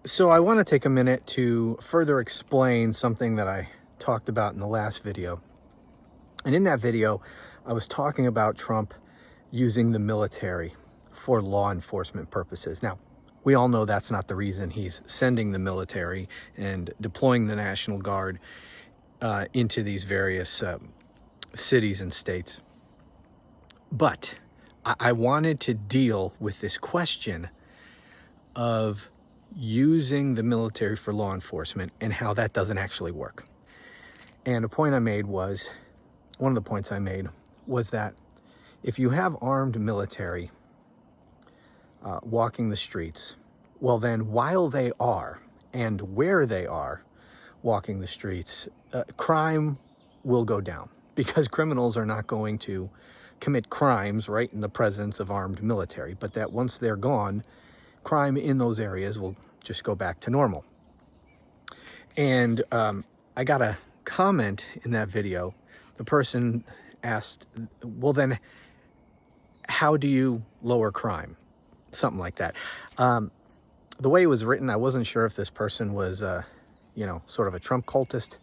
So I want to take a minute to further explain something that I talked about in the last video. And in that video, I was talking about Trump using the military for law enforcement purposes. Now, we all know that's not the reason he's sending the military and deploying the National Guard into these various cities and states. But I wanted to deal with this question of using the military for law enforcement and how that doesn't actually work. And one of the points I made was that if you have armed military walking the streets, well then while they are and where they are walking the streets, crime will go down, because criminals are not going to commit crimes right in the presence of armed military, but that once they're gone, crime in those areas will just go back to normal. And I got a comment in that video. The person asked, well then, how do you lower crime? Something like that. The way it was written, I wasn't sure if this person was, sort of a Trump cultist,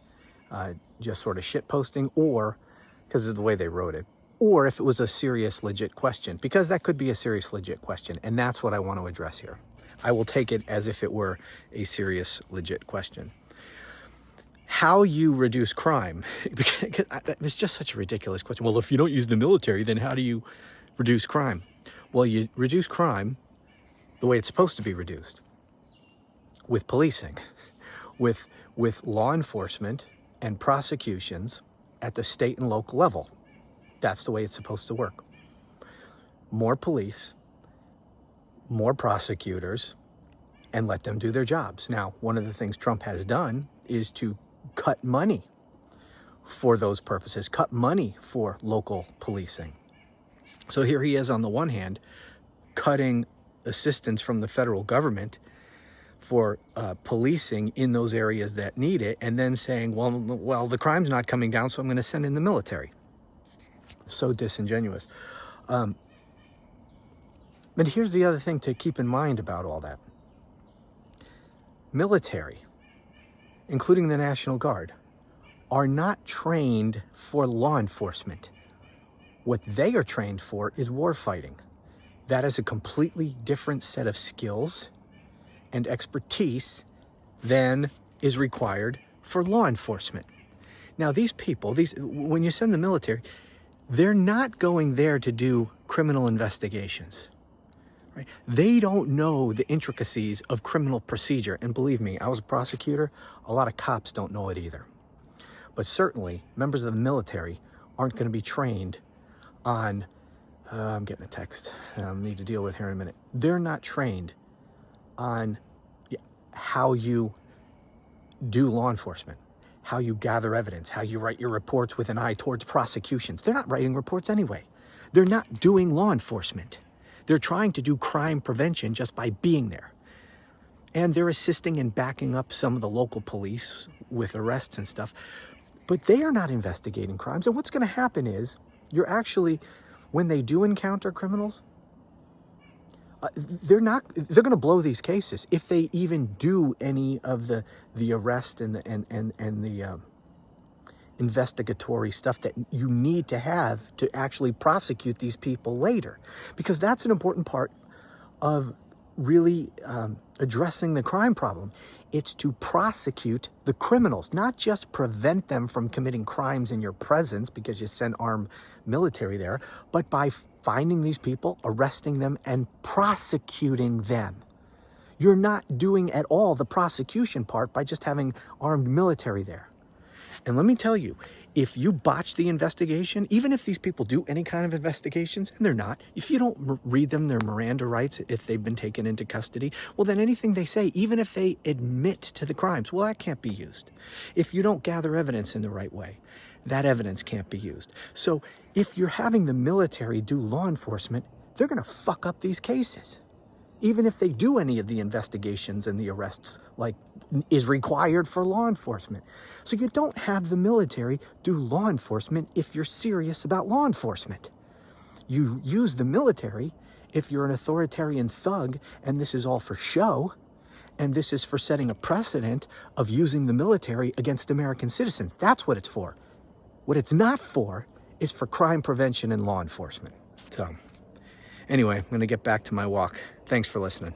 just sort of shit posting, or because of the way they wrote it, or if it was a serious, legit question, because that could be a serious, legit question. And that's what I want to address here. I will take it as if it were a serious, legit question. How you reduce crime? It's just such a ridiculous question. Well, if you don't use the military, then how do you reduce crime? Well, you reduce crime the way it's supposed to be reduced, with policing, with law enforcement and prosecutions at the state and local level. That's the way it's supposed to work. More police, more prosecutors, and let them do their jobs. Now, one of the things Trump has done is to cut money for those purposes, cut money for local policing. So here he is, on the one hand, cutting assistance from the federal government for policing in those areas that need it, and then saying, well, the crime's not coming down, so I'm going to send in the military. So disingenuous. But here's the other thing to keep in mind about all that. Military, including the National Guard, are not trained for law enforcement. What they are trained for is war fighting. That is a completely different set of skills and expertise than is required for law enforcement. Now, these people, when you send the military, they're not going there to do criminal investigations. Right? They don't know the intricacies of criminal procedure. And believe me, I was a prosecutor. A lot of cops don't know it either. But certainly, members of the military aren't going to be trained on, I'm getting a text I need to deal with here in a minute. They're not trained on how you do law enforcement, how you gather evidence, how you write your reports with an eye towards prosecutions. They're not writing reports anyway. They're not doing law enforcement. They're trying to do crime prevention just by being there. And they're assisting and backing up some of the local police with arrests and stuff. But they are not investigating crimes. And what's going to happen is, when they do encounter criminals, they're going to blow these cases if they even do any of the arrest and the investigatory stuff that you need to have to actually prosecute these people later, because that's an important part of really addressing the crime problem. It's to prosecute the criminals, not just prevent them from committing crimes in your presence because you send armed military there, but by finding these people, arresting them, and prosecuting them. You're not doing at all the prosecution part by just having armed military there. And let me tell you, if you botch the investigation, even if these people do any kind of investigations, and they're not, if you don't read them their Miranda rights, if they've been taken into custody, well, then anything they say, even if they admit to the crimes, well, that can't be used. If you don't gather evidence in the right way, that evidence can't be used. So if you're having the military do law enforcement, they're going to fuck up these cases. Even if they do any of the investigations and the arrests like is required for law enforcement. So you don't have the military do law enforcement if you're serious about law enforcement. You use the military if you're an authoritarian thug and this is all for show, And this is for setting a precedent of using the military against American citizens. That's what it's for. What it's not for is for crime prevention and law enforcement. So anyway, I'm going to get back to my walk. Thanks for listening.